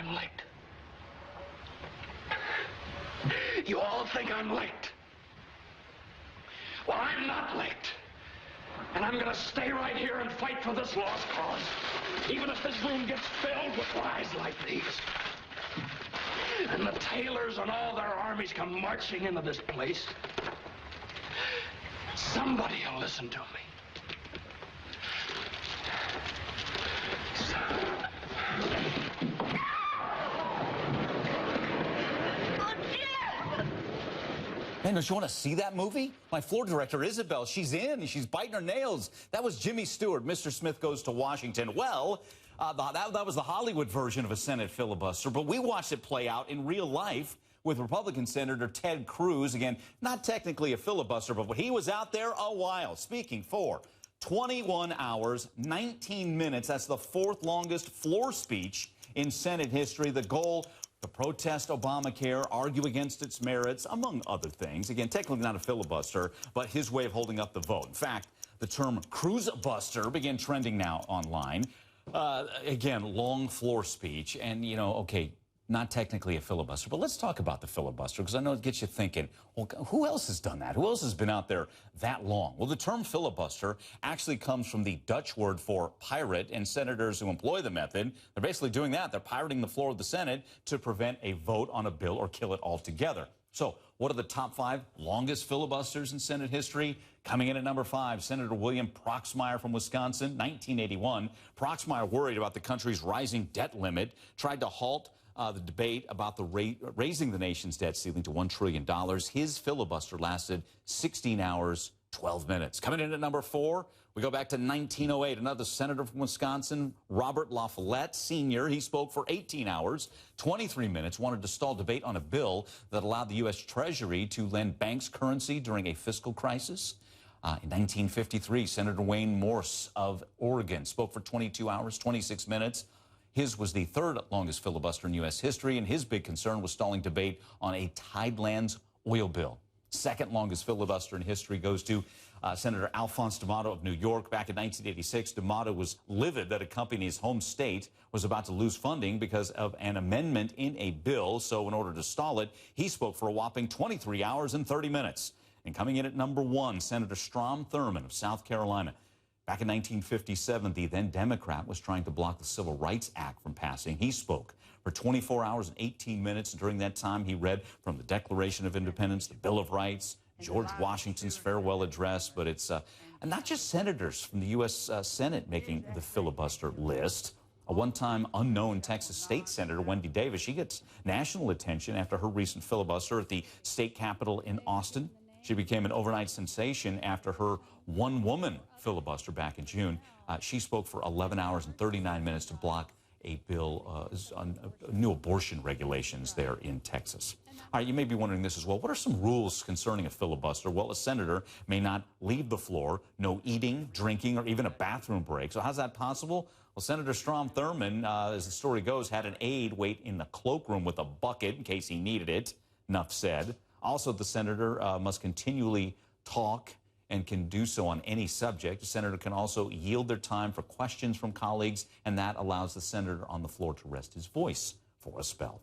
I'm licked. You all think I'm licked. Well, I'm not licked. And I'm going to stay right here and fight for this lost cause, even if this room gets filled with lies like these. And the Taylors and all their armies come marching into this place. Somebody will listen to me. Hey, don't you want to see that movie? My floor director, Isabel, she's in. She's biting her nails. That was Jimmy Stewart, Mr. Smith Goes to Washington. Well, that was the Hollywood version of a Senate filibuster, but we watched it play out in real life with Republican Senator Ted Cruz. Again, not technically a filibuster, but he was out there a while, speaking for 21 hours, 19 minutes. That's the fourth longest floor speech in Senate history. The goal: to protest Obamacare, argue against its merits, among other things. Again, technically not a filibuster, but his way of holding up the vote. In fact, the term Cruz-buster began trending now online. Again, long floor speech, and, you know, okay, not technically a filibuster, but let's talk about the filibuster, because I know it gets you thinking, well, who else has done that? Who else has been out there that long? Well, the term filibuster actually comes from the Dutch word for pirate, and senators who employ the method, they're basically doing that. They're pirating the floor of the Senate to prevent a vote on a bill or kill it altogether. So what are the top 5 longest filibusters in Senate history? Coming in at number 5, Senator William Proxmire from Wisconsin, 1981. Proxmire, worried about the country's rising debt limit, tried to halt the debate about the raising the nation's debt ceiling to $1 trillion. His filibuster lasted 16 hours, 12 minutes. Coming in at number 4, we go back to 1908. Another senator from Wisconsin, Robert La Follette Sr., he spoke for 18 hours, 23 minutes, wanted to stall debate on a bill that allowed the U.S. Treasury to lend banks currency during a fiscal crisis. In 1953, Senator Wayne Morse of Oregon spoke for 22 hours, 26 minutes. His was the 3rd longest filibuster in U.S. history, and his big concern was stalling debate on a Tidelands oil bill. 2nd longest filibuster in history goes to Senator Alphonse D'Amato of New York. Back in 1986, D'Amato was livid that a company in his home state was about to lose funding because of an amendment in a bill. So in order to stall it, he spoke for a whopping 23 hours and 30 minutes. And coming in at number 1, Senator Strom Thurmond of South Carolina. Back in 1957, the then Democrat was trying to block the Civil Rights Act from passing. He spoke for 24 hours and 18 minutes. During that time, he read from the Declaration of Independence, the Bill of Rights, George Washington's farewell address. But it's and not just senators from the U.S. Senate making the filibuster list. A one-time unknown Texas state senator, Wendy Davis, she gets national attention after her recent filibuster at the state capitol in Austin. She became an overnight sensation after her one-woman filibuster back in June. She spoke for 11 hours and 39 minutes to block a bill on new abortion regulations there in Texas. All right, you may be wondering this as well. What are some rules concerning a filibuster? Well, a senator may not leave the floor, no eating, drinking, or even a bathroom break. So how's that possible? Well, Senator Strom Thurmond, as the story goes, had an aide wait in the cloakroom with a bucket in case he needed it. Enough said. Also, the senator must continually talk and can do so on any subject. The senator can also yield their time for questions from colleagues, and that allows the senator on the floor to rest his voice for a spell.